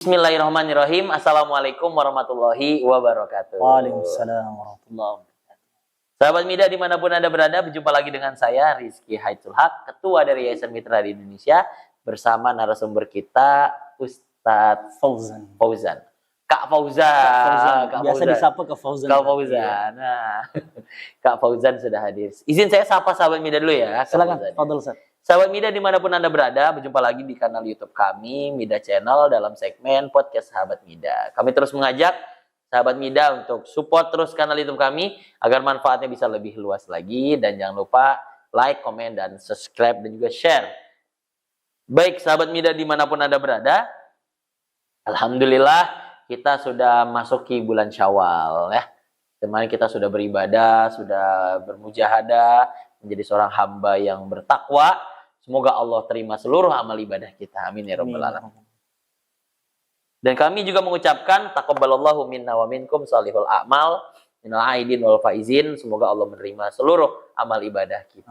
Bismillahirrahmanirrahim. Assalamualaikum warahmatullahi wabarakatuh. Waalaikumsalam warahmatullahi wabarakatuh. Sahabat Mida dimanapun Anda berada, berjumpa lagi dengan saya Rizky Haidsul Haq, Ketua dari Yayasan Mitra di Indonesia, bersama narasumber kita Ustadz Fauzan. Kak Fauzan. Biasa disapa Kak Fauzan. Kak Fauzan. Nah, Kak Fauzan sudah hadir. Izin saya sapa sahabat Mida dulu ya. Silakan, Fadil Ustaz. Sahabat Mida dimanapun Anda berada, berjumpa lagi di kanal YouTube kami, Mida Channel, dalam segmen Podcast Sahabat Mida. Kami terus mengajak sahabat Mida untuk support terus kanal YouTube kami, agar manfaatnya bisa lebih luas lagi. Dan jangan lupa like, komen, dan subscribe, dan juga share. Baik, sahabat Mida dimanapun Anda berada, Alhamdulillah kita sudah masuki bulan Syawal ya. Kemarin kita sudah beribadah, sudah bermujahadah, menjadi seorang hamba yang bertakwa. Semoga Allah terima seluruh amal ibadah kita. Amin ya rabbal alamin. Dan kami juga mengucapkan taqabbalallahu minna wa minkum shalihul a'mal minal aidin wal faizin. Semoga Allah menerima seluruh amal ibadah kita.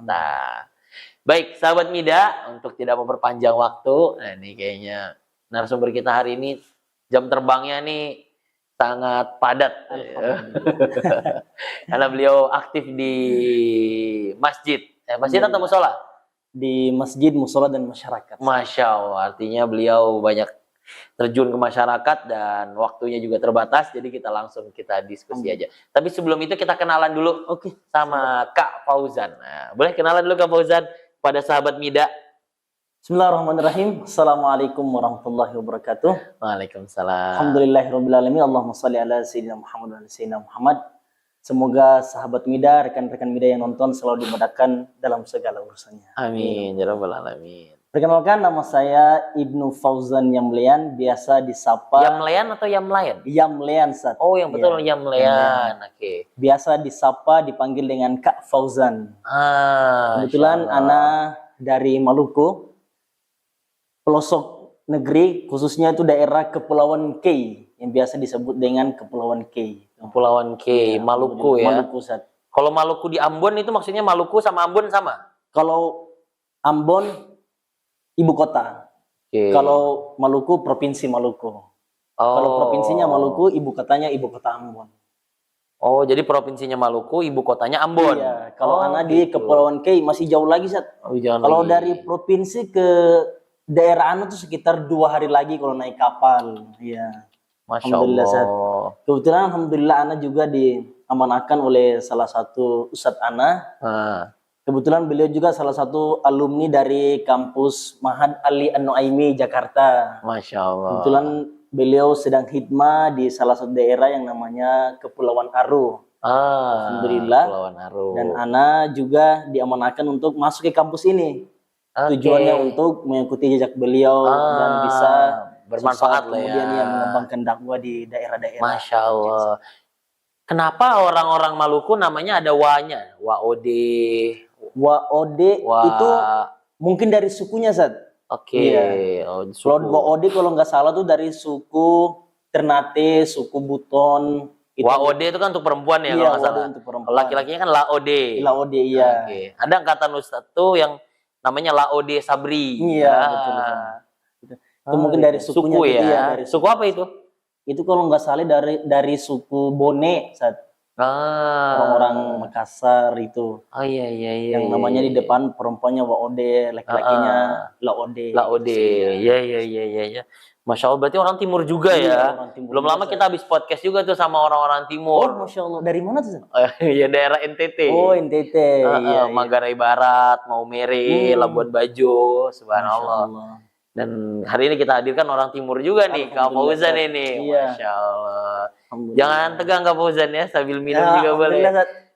Baik, sahabat Mida, untuk tidak memperpanjang waktu, nah ini kayaknya narasumber kita hari ini jam terbangnya nih sangat padat. Karena beliau aktif di masjid. Masjid atau musola? Di masjid, musola, dan masyarakat. Masya Allah, artinya beliau banyak terjun ke masyarakat dan waktunya juga terbatas, jadi kita diskusi aja. Tapi sebelum itu kita kenalan dulu sama Kak Fauzan. Nah, boleh kenalan dulu Kak Fauzan pada sahabat Mida. Bismillahirrahmanirrahim. Assalamualaikum warahmatullahi wabarakatuh. Waalaikumsalam. Alhamdulillahirrahmanirrahim. Allahumma salli ala sayyidina Muhammad wa ala sayyidina Muhammad. Semoga sahabat Mida, rekan-rekan Mida yang nonton selalu dimudahkan dalam segala urusannya. Amin ya rabbal alamin. Perkenalkan, nama saya Ibnu Fauzan Yamlean, biasa disapa Yamlean atau Yamlayan? Yamlean, Sat. Oh, yang betul ya, Yamlean. Oke. Biasa disapa, dipanggil dengan Kak Fauzan. Kebetulan Ana dari Maluku, pelosok negeri, khususnya itu daerah Kepulauan K, yang biasa disebut dengan Kepulauan K. Kepulauan K, ya, Maluku ya. Maluku, Sat. Kalau Maluku di Ambon itu maksudnya Maluku sama Ambon sama? Kalau Ambon ibu kota. Kalau Maluku provinsi Maluku. Kalau provinsinya Maluku, ibu kotanya ibu kota Ambon. Oh, jadi provinsinya Maluku, ibu kotanya Ambon. Iya, kalau Ana di Kepulauan K masih jauh lagi, Sat. Kalau dari provinsi ke daerah Ana tuh sekitar 2 hari lagi kalau naik kapal. Iya. Masya Allah. Sat. Kebetulan alhamdulillah Ana juga diamanahkan oleh salah satu Ustadz Ana. Kebetulan beliau juga salah satu alumni dari kampus Ma'had Ali An-Nuaimi Jakarta. Masya Allah. Kebetulan beliau sedang hikmah di salah satu daerah yang namanya Kepulauan Aru. Alhamdulillah. Kepulauan Aru. Dan Ana juga diamanahkan untuk masuk ke kampus ini. Tujuannya untuk mengikuti jejak beliau dan bisa bermanfaat lah ya. Kemudian mengembangkan dakwah di daerah-daerah. Masya Allah. Kenapa orang-orang Maluku namanya ada wa-nya? Wa-ode. Wa-ode itu mungkin dari sukunya, Sat. Iya. Kalau Wa-ode kalau nggak salah tuh dari suku Ternate, suku Buton. Wa-ode itu kan untuk perempuan ya, kalau nggak salah. Laki-lakinya kan La-ode. La-ode, iya. Ada angkatan Ustadz tuh yang namanya La-ode Sabri. Iya, betul. Itu mungkin dari sukunya. Suku ya. Dari suku apa itu? Itu kalau nggak salah dari suku Bone, Sat. Orang-orang Makassar itu. Iya. Yang namanya di depan perempuannya Wa-ode, laki-lakinya La-ode. La-ode. Iya. Masya Allah, berarti orang timur juga ya. Belum lama kita habis podcast juga tuh sama orang-orang timur. Oh, Masya Allah. Dari mana tuh? Ya daerah NTT. Oh, NTT. Iya. Manggarai Barat, Maumere, Labuan Bajo, subhanallah. Dan hari ini kita hadirkan orang timur juga nih, Kak Fauzan ini. Masya Allah. Jangan tegang Kak Fauzan ya, sambil minum juga boleh.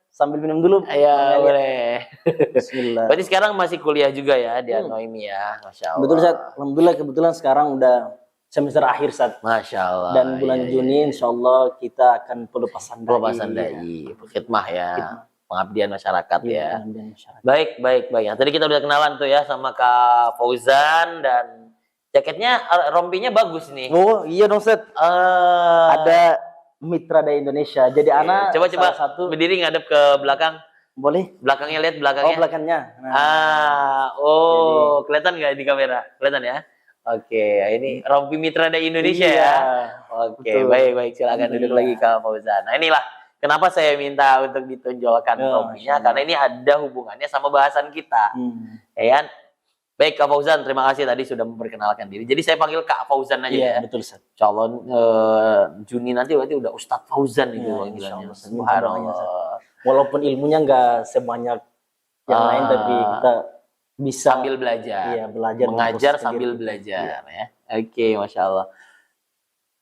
Sambil minum dulu. Iya, boleh. Bismillah. Berarti sekarang masih kuliah juga ya di An-Nuaimi ya. Masya Allah. Betul, Sat. Alhamdulillah kebetulan sekarang udah semester akhir, Sat. Masya Allah. Dan bulan Juni insya Allah kita akan pelepasan dai. Khidmah ya. Pengabdian masyarakat ya. Pengabdian masyarakat. Baik. Nah, tadi kita udah kenalan tuh ya sama Kak Fauzan, dan jaketnya, rompinya bagus nih. Oh iya dong, Sat. Ada Mitra dari Indonesia. Jadi Ana coba satu berdiri ngadep ke belakang. Boleh? Belakangnya, lihat belakangnya. Oh, belakangnya. Jadi, kelihatan nggak di kamera? Kelihatan ya? Oke, ini Rompi Mitra dari Indonesia Iya, ya. Oke, betul. baik, silakan duduk lagi Kak Fauzan. Nah, inilah kenapa saya minta untuk ditonjolkan Ya, rompinya, Masya karena Allah. ini ada hubungannya sama bahasan kita. Ya kan? Baik Kak Fauzan, terima kasih tadi sudah memperkenalkan diri. Jadi saya panggil Kak Fauzan aja Iya, ya. betul Ustaz. Calon Juni nanti berarti udah Ustadz Fauzan itu Iya, panggilannya. insya Allah, Ustaz. Minta doanya, Ustaz. Subhanallah. Walaupun ilmunya nggak sebanyak yang lain, tapi kita bisa Sambil belajar. iya, belajar Mengajar terus sambil sendiri. belajar ya. Oke, Masya Allah.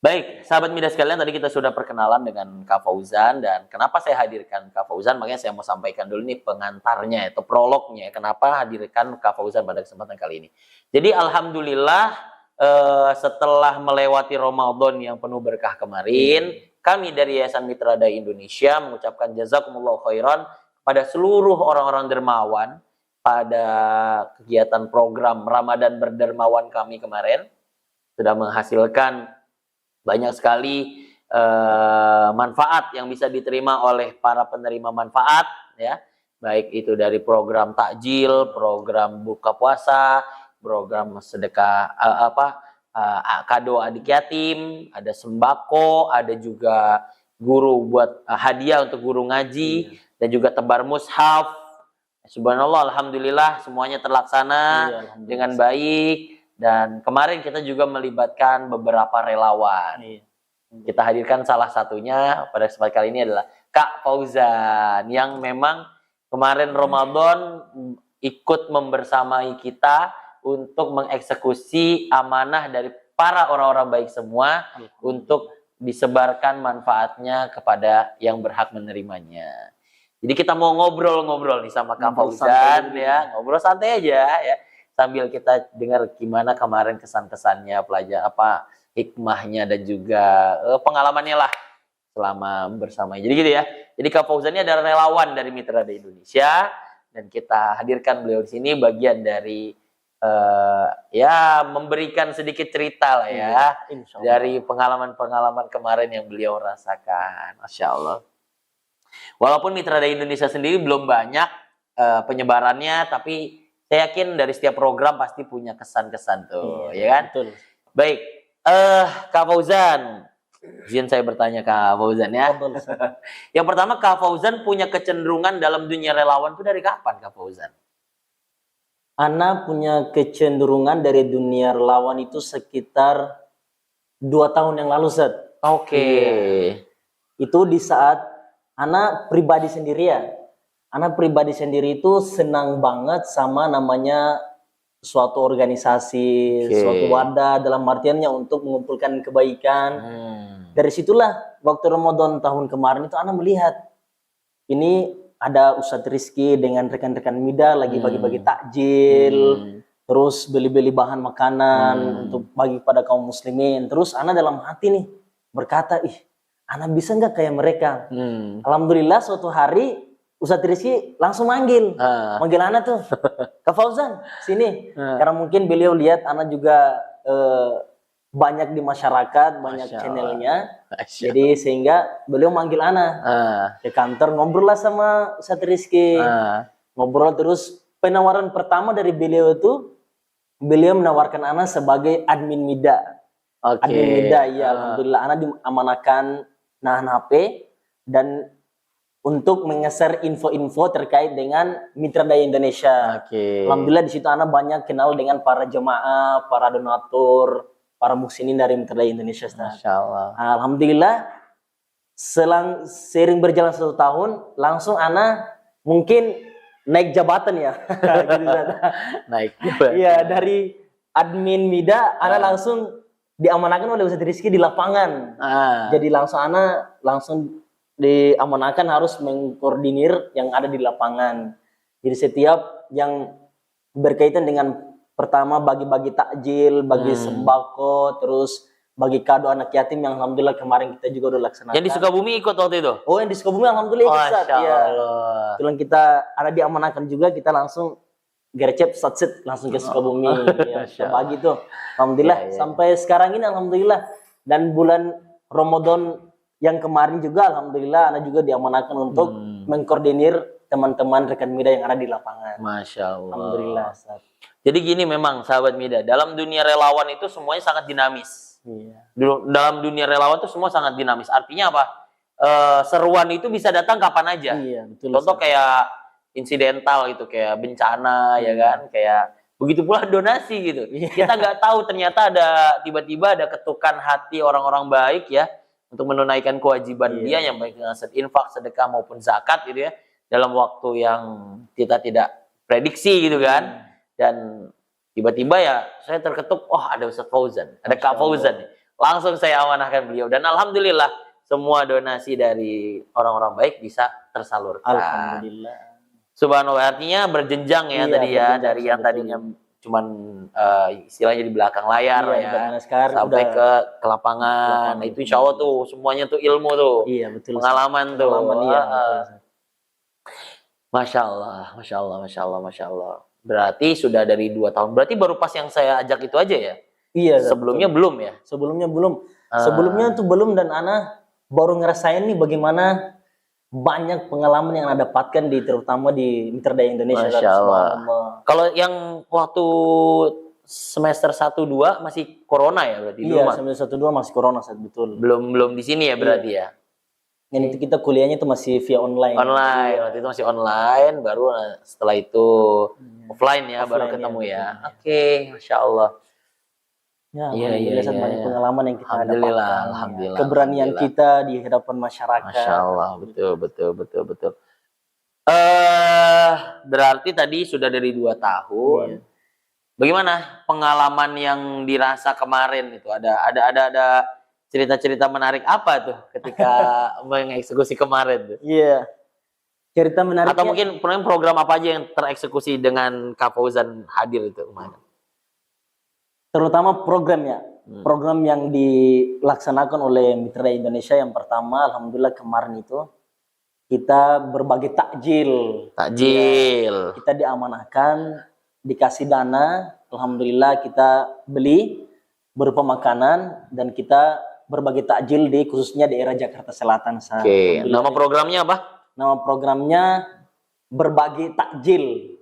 Baik, sahabat media sekalian, tadi kita sudah perkenalan dengan Kak Fauzan, dan kenapa saya hadirkan Kak Fauzan, makanya saya mau sampaikan dulu nih pengantarnya atau prolognya, kenapa hadirkan Kak Fauzan pada kesempatan kali ini. Jadi alhamdulillah setelah melewati Ramadan yang penuh berkah kemarin, kami dari Yayasan Mitra Dai Indonesia mengucapkan jazakumullah khairan kepada seluruh orang-orang dermawan pada kegiatan program Ramadan Berdermawan kami kemarin. Sudah menghasilkan banyak sekali manfaat yang bisa diterima oleh para penerima manfaat ya, baik itu dari program takjil, program buka puasa, program sedekah kado adik yatim, ada sembako, ada juga guru buat hadiah untuk guru ngaji, dan juga tebar mushaf. Subhanallah, alhamdulillah semuanya terlaksana dengan baik. Dan kemarin kita juga melibatkan beberapa relawan. Kita hadirkan salah satunya pada kesempatan kali ini adalah Kak Fauzan, yang memang kemarin Ramadan ikut membersamai kita untuk mengeksekusi amanah dari para orang-orang baik semua untuk disebarkan manfaatnya kepada yang berhak menerimanya. Jadi kita mau ngobrol-ngobrol nih sama Kak Fauzan ya, ngobrol santai aja ya. Sambil kita dengar gimana kemarin kesan-kesannya, pelajar apa hikmahnya, dan juga pengalamannya lah selama bersama. Jadi gitu ya. Jadi Kak Fauzan ini adalah relawan dari Mitra Dai Indonesia, dan kita hadirkan beliau di sini bagian dari ya memberikan sedikit cerita lah ya, dari pengalaman-pengalaman kemarin yang beliau rasakan. Masya Allah. Walaupun Mitra Dai Indonesia sendiri belum banyak penyebarannya, tapi saya yakin dari setiap program pasti punya kesan-kesan tuh, ya kan? Betul. Baik, Kak Fauzan, izin saya bertanya Kak Fauzan ya. Yang pertama, Kak Fauzan punya kecenderungan dalam dunia relawan itu dari kapan Kak Fauzan? Ana punya kecenderungan dari dunia relawan itu sekitar 2 tahun yang lalu, Ustaz. Oke. Itu di saat Ana pribadi sendiri ya. Ana pribadi sendiri itu senang banget sama namanya suatu organisasi, suatu wadah, dalam artiannya untuk mengumpulkan kebaikan. Dari situlah waktu Ramadan tahun kemarin itu Ana melihat ini ada Ustadz Rizky dengan rekan-rekan Mida lagi bagi-bagi takjil, terus beli-beli bahan makanan untuk bagi pada kaum muslimin. Terus Ana dalam hati nih berkata, ih, Ana bisa nggak kayak mereka? Alhamdulillah suatu hari Ustadz Rizky langsung manggil Ana tuh, Kak Fauzan sini, karena mungkin beliau lihat Ana juga banyak di masyarakat, banyak channelnya, jadi sehingga beliau manggil Ana ke kantor, ngobrol lah sama Ustadz Rizky, ngobrol. Terus penawaran pertama dari beliau itu, beliau menawarkan Ana sebagai admin Mida. Admin Mida, ya alhamdulillah Ana diamanakan nahan HP dan untuk menge-share info-info terkait dengan Mitra Dai Indonesia. Alhamdulillah di situ Ana banyak kenal dengan para jemaah, para donatur, para muhsinin dari Mitra Dai Indonesia. Masya Allah. Alhamdulillah sering berjalan 1 tahun, langsung Ana mungkin naik jabatan ya. Naik jabatan. Iya, dari admin Mida Ana langsung diamanahkan oleh Ustadz Rizky di lapangan. Jadi Ana langsung diamanahkan harus mengkoordinir yang ada di lapangan. Jadi setiap yang berkaitan dengan pertama bagi-bagi takjil, bagi sembako, terus bagi kado anak yatim yang alhamdulillah kemarin kita juga udah laksanakan. Yang di Sukabumi ikut waktu itu? Oh, yang di Sukabumi alhamdulillah ikut, Ustaz. Ya. Kebetulan kita ada diamanahkan juga, kita langsung gercep satset langsung ke Sukabumi. Ya, bagi tuh. Alhamdulillah sampai sekarang ini alhamdulillah. Dan bulan Ramadan yang kemarin juga alhamdulillah Ana juga diamanahkan untuk mengkoordinir teman-teman rekan Mida yang ada di lapangan. Masya Allah. Alhamdulillah, Ustaz. Jadi gini memang sahabat Mida, dalam dunia relawan itu semuanya sangat dinamis. Iya. Dalam dunia relawan itu semua sangat dinamis. Artinya apa? Seruan itu bisa datang kapan aja. Iya, betul. Contoh Ustaz. kayak insidental gitu, kayak bencana ya kan, kayak begitu pula donasi gitu. Iya. Kita nggak tahu ternyata tiba-tiba ada ketukan hati orang-orang baik ya untuk menunaikan kewajiban dia yang baik dengan infak, sedekah maupun zakat gitu ya dalam waktu yang kita tidak prediksi gitu kan. Dan tiba-tiba ya saya terketuk, oh ada Ustaz Fauzan, ada Kak Fauzan. Langsung saya amanahkan beliau dan alhamdulillah semua donasi dari orang-orang baik bisa tersalurkan. Alhamdulillah. Subhanallah, artinya berjenjang ya tadi ya, dari yang tadinya cuman istilahnya di belakang layar ya, sampai ke lapangan. Nah, itu insya Allah tuh semuanya tuh ilmu tuh, pengalaman tuh. Masya Allah, Masya Allah, Masya Allah, Masya Allah. Berarti sudah dari 2 tahun. Berarti baru pas yang saya ajak itu aja ya? Iya. Sebelumnya belum ya? Sebelumnya belum. Sebelumnya tuh belum, dan Ana baru ngerasain nih bagaimana banyak pengalaman yang Ana dapatkan terutama di Mitra Daya Indonesia. Masya Allah. Kalau yang waktu semester 1-2 masih corona ya berarti? Iya, semester 1-2 masih corona, saat betul. Belum di sini ya berarti ya? Dan itu kita kuliahnya itu masih via online. Waktu itu masih online, baru setelah itu offline ya, baru ketemu ya. Oke, Masya Allah. Ya, alhamdulillah banyak pengalaman yang kita dapatkan. Alhamdulillah. Keberanian kita di hadapan masyarakat. Masya Allah, betul. Berarti tadi sudah dari 2 tahun. Iya. Bagaimana pengalaman yang dirasa kemarin itu? Ada cerita-cerita menarik apa tuh ketika mengeksekusi kemarin tuh? Iya. Cerita menarik. Atau mungkin program apa aja yang tereksekusi dengan Kak Fauzan hadir itu kemarin? Terutama program yang dilaksanakan oleh Mitra Daya Indonesia. Yang pertama, alhamdulillah kemarin itu kita berbagi takjil. Ya, kita diamanahkan, dikasih dana, alhamdulillah kita beli berupa makanan dan kita berbagi takjil khususnya di daerah Jakarta Selatan. Oke, nama programnya apa? Nama programnya berbagi takjil.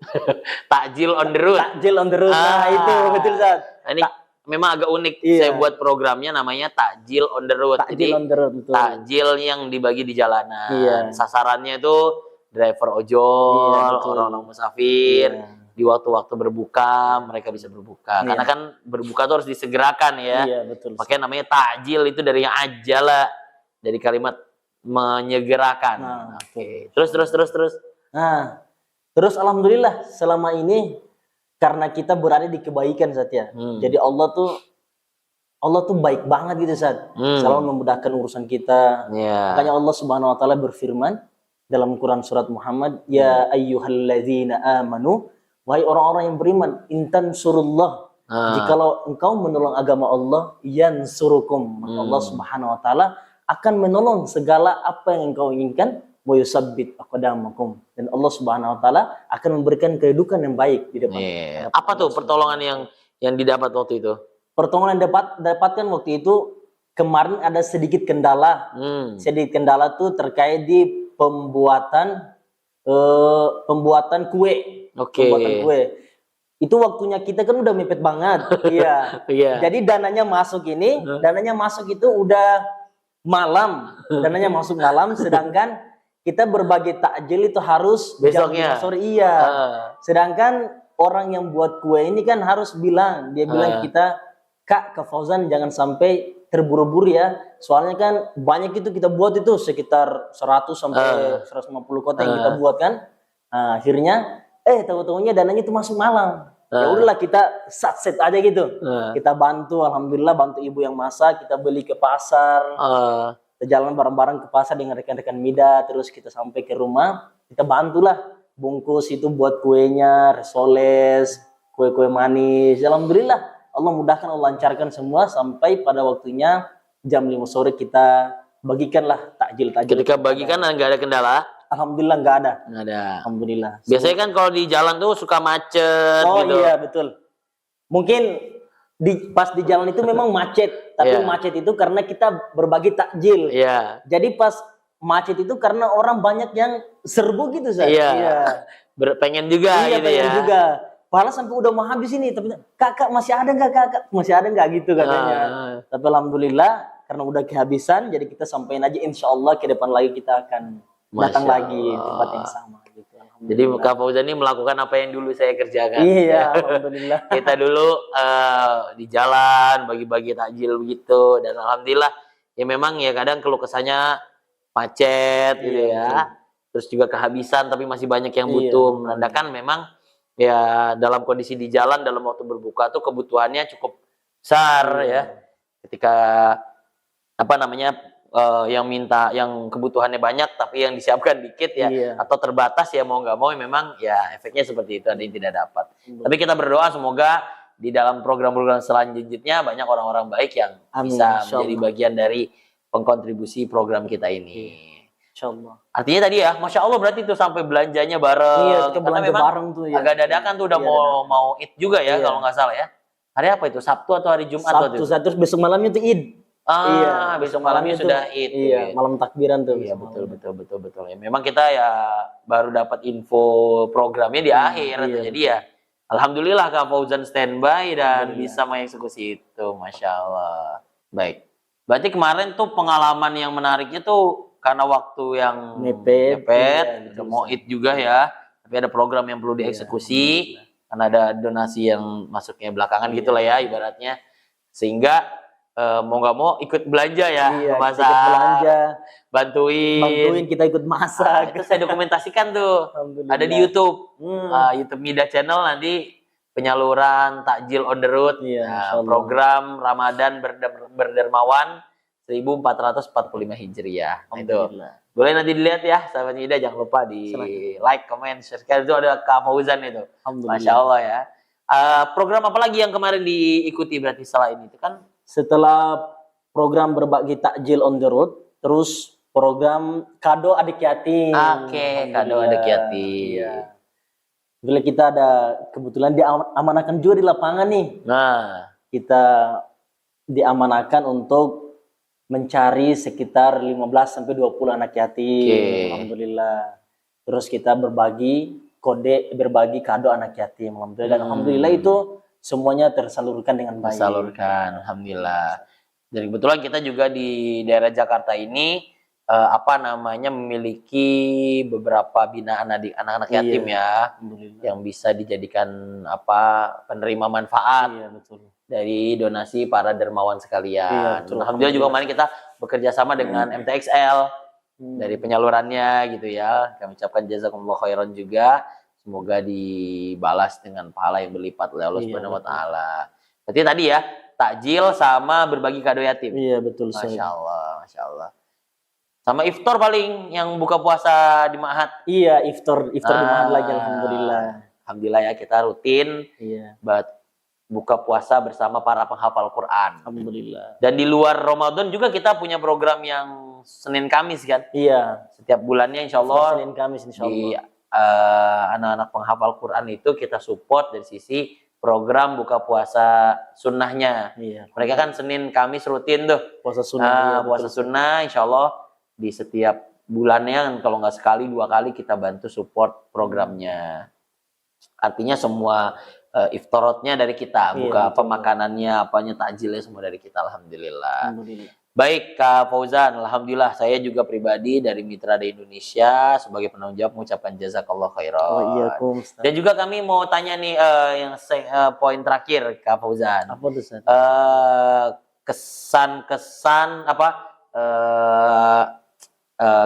Takjil on the road. Takjil on the road. Nah, itu betul, Zat. Ini memang agak unik. Saya buat programnya namanya Takjil on the road. Takjil on the road, betul. Takjil yang dibagi di jalanan. Sasarannya itu driver ojol, orang-orang musafir. Di waktu-waktu berbuka mereka bisa berbuka. Karena kan berbuka tuh harus disegerakan ya. Iya, betul. Makanya namanya takjil itu dari yang ajala, dari kalimat menyegerakan. Nah, Oke. Terus. Nah, terus alhamdulillah selama ini karena kita berada di kebaikan, Zat ya. Jadi Allah tuh baik banget gitu, Zat. Selalu memudahkan urusan kita. Makanya Allah Subhanahu wa taala berfirman dalam Quran surat Muhammad, ya ayyuhalladzina amanu, wahai orang-orang yang beriman, intan surullah, jikalau engkau menolong agama Allah, yansurukum, maka Allah Subhanahu wa taala akan menolong segala apa yang engkau inginkan, wa yusabbit aqdamakum, dan Allah Subhanahu wa taala akan memberikan kedudukan yang baik di depan. Apa tuh pertolongan yang didapat waktu itu? Pertolongan yang dapatkan waktu itu kemarin ada sedikit kendala. Sedikit kendala tuh terkait di pembuatan kue. Pembuatan kue. Itu waktunya kita kan udah mepet banget. Iya. Jadi dananya masuk itu udah malam. Dananya masuk malam, sedangkan kita berbagi takjil itu harus besoknya jam 5 sore. Iya. Sedangkan orang yang buat kue ini kan harus bilang, dia bilang kita, Kak Fauzan jangan sampai terburu-buru ya. Soalnya kan banyak itu kita buat itu sekitar 100 sampai 150 kotak yang kita buat kan. Nah, akhirnya tahu-tahunya dananya itu masuk malam. Ya udahlah kita set aja gitu. Kita bantu, alhamdulillah bantu ibu yang masak, kita beli ke pasar. Kita jalan bareng-bareng ke pasar dengan rekan-rekan Mida, terus kita sampai ke rumah, kita bantulah bungkus itu buat kuenya, risoles, kue-kue manis. Alhamdulillah Allah mudahkan, Allah lancarkan semua sampai pada waktunya jam 5 sore kita bagikanlah takjil. Ketika bagikan nggak ada kendala? Alhamdulillah nggak ada. Alhamdulillah. Biasanya kan kalau di jalan tuh suka macet gitu. Oh iya betul. Mungkin pas di jalan itu memang macet, tapi macet itu karena kita berbagi takjil. Jadi pas macet itu karena orang banyak yang serbu gitu, Ustaz. Iya. Pengen juga Iya, gitu pengen ya. juga. Padahal sampai udah mau habis ini, tapi kakak masih ada nggak kakak? Masih ada nggak gitu katanya. Tapi alhamdulillah karena udah kehabisan, jadi kita sampaikan aja insya Allah ke depan lagi kita akan datang Masya lagi Allah. tempat yang sama. Gitu. Jadi Kak Fauzan ini melakukan apa yang dulu saya kerjakan. Iya, alhamdulillah. Kita dulu di jalan bagi-bagi takjil begitu, dan alhamdulillah ya memang ya kadang keluh kesahnya macet gitu Iya, ya. betul. Terus juga kehabisan tapi masih banyak yang Iya. butuh, menandakan memang ya dalam kondisi di jalan dalam waktu berbuka tuh kebutuhannya cukup besar ya. Ketika apa namanya yang minta yang kebutuhannya banyak tapi yang disiapkan dikit ya, Iya. atau terbatas ya mau nggak mau memang ya efeknya seperti itu, ada yang tidak dapat. Tapi kita berdoa semoga di dalam program-program selanjutnya banyak orang-orang baik yang Amin, bisa insya menjadi Allah. bagian dari pengkontribusi program kita ini. Insya Allah. Artinya tadi ya, Masya Allah berarti tuh sampai belanjanya bareng. Iya, kita Karena belanja memang bareng tuh ya. agak dadakan tuh udah Iya, mau Id juga ya, Iya. kalau nggak salah ya. Hari apa itu? Sabtu atau hari Jumat Sabtu, waktu itu? terus besok malamnya tuh Id. Besok malamnya tuh, sudah Id. Iya, malam takbiran tuh. Iya, besok betul. Ya, memang kita ya baru dapat info programnya di akhir. iya, Jadi ya, alhamdulillah Kak Fauzan standby dan Alhamdulillah. bisa mengeksekusi itu, Masya Allah. Baik. Berarti kemarin tuh pengalaman yang menariknya tuh karena waktu yang Mepet, iya, udah mau Id juga ya. Tapi ada program yang perlu Iya, dieksekusi. Karena ada donasi yang masuknya belakangan Iya. gitulah ya ibaratnya. Sehingga mau nggak mau ikut belanja ya, Iya, memasak, kita ikut belanja, bantuin. kita ikut masak. Itu saya dokumentasikan tuh. Alhamdulillah. Ada di YouTube. Hmm. YouTube Mida Channel nanti penyaluran takjil on the road. Iya, Nah, Insya Allah. program Ramadan berdermawan 1445 Hijriah. Nah, itu. Alhamdulillah. Boleh nanti dilihat ya, sahabat Mida, jangan lupa di like, comment, share. Itu ada Kak Fauzan itu. Alhamdulillah. Masya Allah ya. Program apa lagi yang kemarin diikuti berarti setelah ini? Itu kan Setelah program berbagi takjil on the road, terus program kado adik yatim. Oke, kado adik yatim. Iya. Bila kita ada kebetulan diamanahkan juga di lapangan nih. Nah, Kita diamanahkan untuk mencari sekitar 15 sampai 20 anak yatim. Oke. Alhamdulillah. Terus kita berbagi kado anak yatim. Alhamdulillah. Dan alhamdulillah itu semuanya tersalurkan dengan baik. tersalurkan, alhamdulillah. Dan kebetulan kita juga di daerah Jakarta ini memiliki beberapa binaan anak-anak yatim ya, Alhamdulillah. yang bisa dijadikan penerima manfaat Iya, betul. dari donasi para dermawan Iya, sekalian. betul. Alhamdulillah juga kemarin kita bekerja sama dengan MTXL dari penyalurannya gitu ya. Kami ucapkan jazakumullah khairan juga. Semoga dibalas dengan pahala yang berlipat oleh Allah Iya, Subhanahu wa taala. Berarti tadi ya, takjil sama berbagi kado yatim. Iya, betul. Masya Allah, Masya Allah. Sama iftar paling yang buka puasa di Ma'had. Iya, iftar di Ma'had lagi, alhamdulillah. Alhamdulillah ya, kita rutin Iya, buka puasa bersama para penghafal Quran. alhamdulillah. Dan di luar Ramadan juga kita punya program yang Senin Kamis kan. Iya, Setiap bulannya insya Allah Senin Kamis insya di Allah. anak-anak penghafal Quran itu kita support dari sisi program buka puasa sunnahnya. Iya. Mereka kan Senin Kamis rutin tuh. Puasa sunnah. Iya, Puasa betul. sunnah insya Allah di setiap bulannya, kalau nggak sekali 2 kali kita bantu support programnya. Artinya semua iftarotnya dari kita, Iya, buka betul. makanannya, apanya takjilnya semua dari kita, alhamdulillah. Alhamdulillah. Baik Kak Fauzan, alhamdulillah saya juga pribadi dari Mitra Dai Indonesia sebagai penanggung jawab mengucapkan jazakallah khairan. Oh iya, Ustaz. Dan juga kami mau tanya nih poin terakhir Kak Fauzan. Apa tuh, Ustaz? Kesan-kesan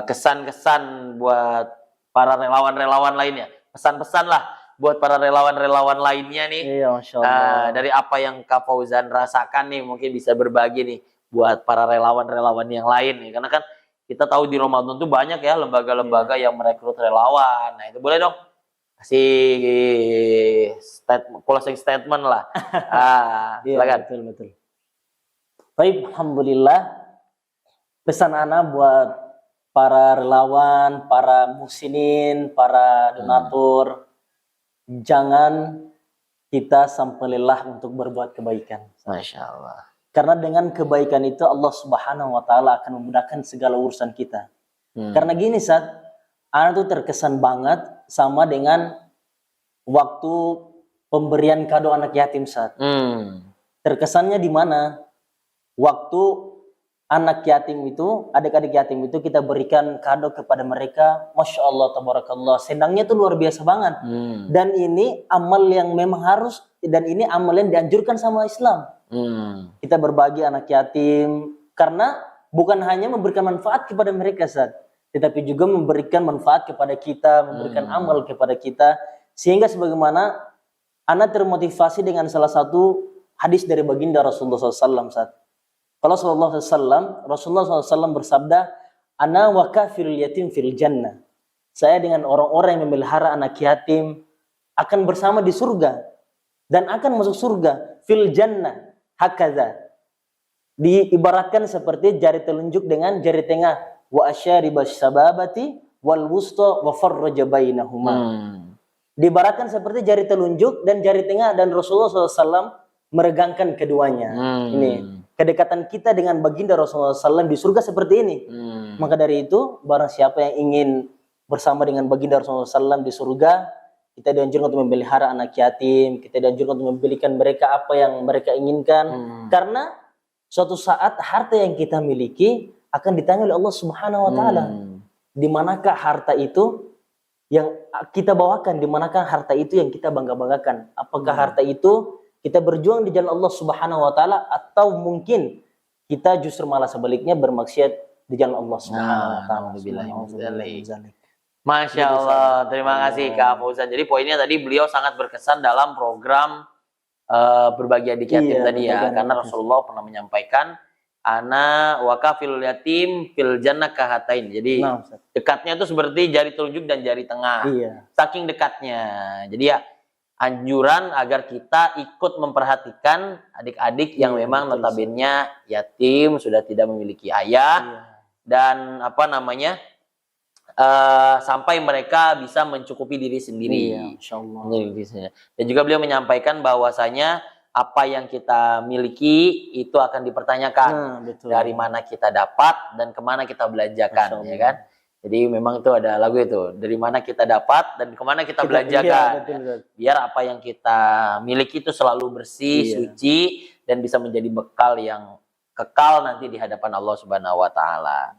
kesan-kesan buat para relawan-relawan lainnya. Pesan-pesan lah buat para relawan-relawan lainnya nih. Iya, Masya Allah. Dari apa yang Kak Fauzan rasakan nih, mungkin bisa berbagi nih buat para relawan-relawan yang lain nih. Karena kan kita tahu di Ramadan tuh banyak ya lembaga-lembaga yang merekrut relawan. Nah, itu boleh dong kasih closing statement lah. Iya, Silakan. betul. Baik, alhamdulillah. Pesan ana buat para relawan, para muhsinin, para donatur, jangan kita sampai lelah untuk berbuat kebaikan. Masya Allah. Karena dengan kebaikan itu Allah Subhanahu wa taala akan memudahkan segala urusan kita. Karena gini Sat, ana tuh terkesan banget sama dengan waktu pemberian kado anak yatim Sat. Terkesannya di mana? Waktu anak yatim itu, adik-adik yatim itu kita berikan kado kepada mereka, Masya Allah, Tabarakallah, senangnya tuh luar biasa banget. Dan ini amal yang memang harus, dan ini amal yang dianjurkan sama Islam. Kita berbagi anak yatim, karena bukan hanya memberikan manfaat kepada mereka Sat, tetapi juga memberikan manfaat kepada kita, memberikan amal kepada kita, sehingga sebagaimana anak termotivasi dengan salah satu hadis dari baginda Rasulullah SAW Sat. Kalau Rasulullah SAW bersabda, ana wa kafirul yatim fil jannah. Saya dengan orang-orang yang memelihara anak yatim akan bersama di surga dan akan masuk surga fil jannah hakaza. Diibaratkan seperti jari telunjuk dengan jari tengah, wa asyaribas sababati wal wusta wa farraja bainahuma. Diibaratkan seperti jari telunjuk dan jari tengah, dan Rasulullah SAW meregangkan keduanya. Ini kedekatan kita dengan baginda Rasulullah SAW di surga seperti ini. Maka dari itu, barang siapa yang ingin bersama dengan baginda Rasulullah SAW di surga, kita dianjurkan untuk memelihara anak yatim, kita dianjurkan untuk memberikan mereka apa yang mereka inginkan. Karena suatu saat harta yang kita miliki akan ditanya oleh Allah Subhanahu wa Ta'ala. Di manakah harta itu yang kita bawakan? Di manakah harta itu yang kita bangga-banggakan? Apakah harta itu kita berjuang di jalan Allah Subhanahu wa Ta'ala, atau mungkin kita justru malah sebaliknya bermaksiat di jalan Allah Subhanahu wa Ta'ala. Masya Allah, terima kasih Kak Fauzan. Jadi poinnya tadi beliau sangat berkesan dalam program berbagi adik yatim tadi ya, karena Rasulullah pernah menyampaikan ana wa kafilul yatim fil jannah kahatain. Jadi dekatnya itu seperti jari telunjuk dan jari tengah. Saking dekatnya. Jadi ya anjuran agar kita ikut memperhatikan adik-adik yang memang notabene yatim, sudah tidak memiliki ayah, dan sampai mereka bisa mencukupi diri sendiri. Dan juga beliau menyampaikan bahwasanya apa yang kita miliki itu akan dipertanyakan, dari mana kita dapat dan kemana kita belanjakan, ya kan? Jadi memang itu ada lagu itu, dari mana kita dapat dan kemana kita belanjakan. Biar apa yang kita miliki itu selalu bersih, suci, dan bisa menjadi bekal yang kekal nanti di hadapan Allah Subhanahu wa Ta'ala.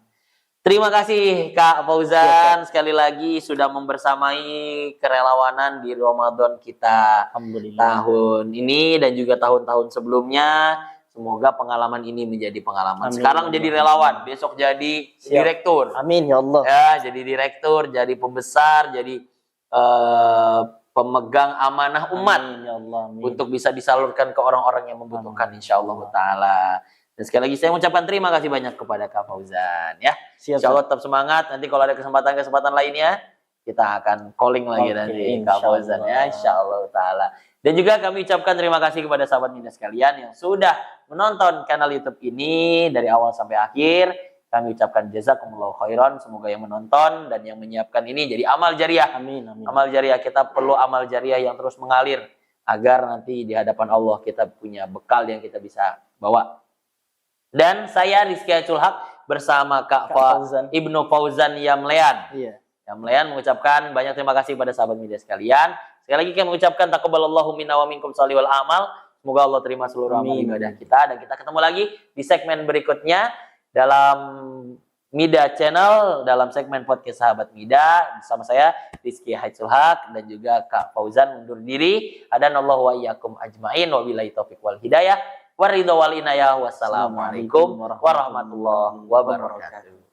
Terima kasih Kak Fauzan sekali lagi sudah membersamai kerelawanan di Ramadan kita tahun ini dan juga tahun-tahun sebelumnya. Semoga pengalaman ini menjadi pengalaman. Sekarang jadi relawan, besok jadi direktur. Amin ya Allah. Ya, jadi direktur, jadi pembesar, jadi pemegang amanah umat. Amin ya Allah. Untuk bisa disalurkan ke orang-orang yang membutuhkan, insyaallah taala. Dan sekali lagi saya mengucapkan terima kasih banyak kepada Kak Fauzan ya. Insyaallah tetap semangat. Nanti kalau ada kesempatan lainnya kita akan calling lagi nanti Kak Fauzan ya, insyaallah taala. Dan juga kami ucapkan terima kasih kepada sahabat Mida sekalian yang sudah menonton kanal YouTube ini dari awal sampai akhir. Kami ucapkan jazakumullahu khairan. Semoga yang menonton dan yang menyiapkan ini jadi amal jariah. Amin, amin. Amal jariah, kita perlu amal jariah yang terus mengalir agar nanti di hadapan Allah kita punya bekal yang kita bisa bawa. Dan saya Rizky Achul Haq bersama Kak Fauzan. Ibnu Fauzan Yamlean. Yamlean mengucapkan banyak terima kasih pada sahabat media sekalian. Sekali lagi kami mengucapkan taqabbalallahu minna wa minkum sholihul amal. Semoga Allah terima seluruh amal ibadah kita, dan kita ketemu lagi di segmen berikutnya dalam Mida Channel, dalam segmen podcast Sahabat Mida bersama saya Rizky Achul Haq dan juga Kak Fauzan undur diri. Adanallahu wa iyyakum ajmain, wabillahi taufiq wal hidayah. Waridho wal inayah. Wassalamualaikum warahmatullahi wabarakatuh.